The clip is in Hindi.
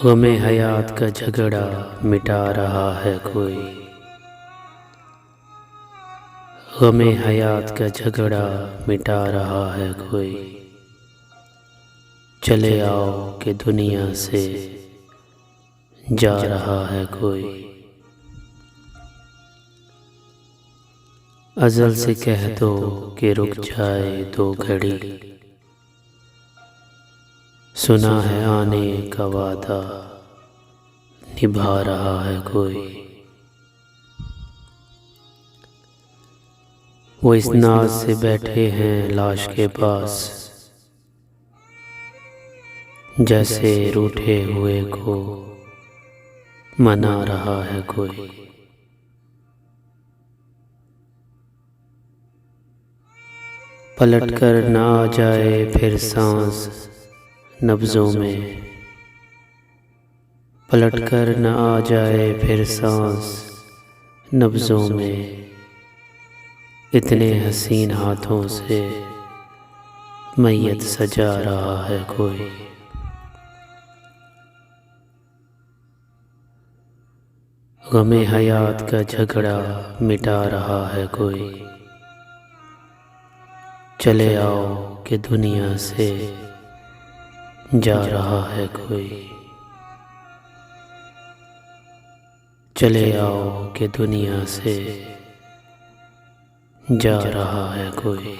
गमे हयात का झगड़ा मिटा रहा है कोई। गमे हयात का झगड़ा मिटा रहा है कोई। चले आओ कि दुनिया से जा रहा है कोई। अज़ल से कह दो कि रुक जाए दो घड़ी। सुना है आने का वादा निभा रहा है कोई। वो इस नाज से बैठे हैं लाश के पास, जैसे रूठे हुए को मना रहा है कोई। पलट कर ना आ जाए फिर सांस नब्ज़ों में। पलट कर न आ जाए फिर सांस नब्ज़ों में। इतने हसीन हाथों से मैयत सजा रहा है कोई। गमे हयात का झगड़ा मिटा रहा है कोई। चले आओ कि दुनिया से जा रहा है कोई। चले आओ कि दुनिया से जा रहा है कोई।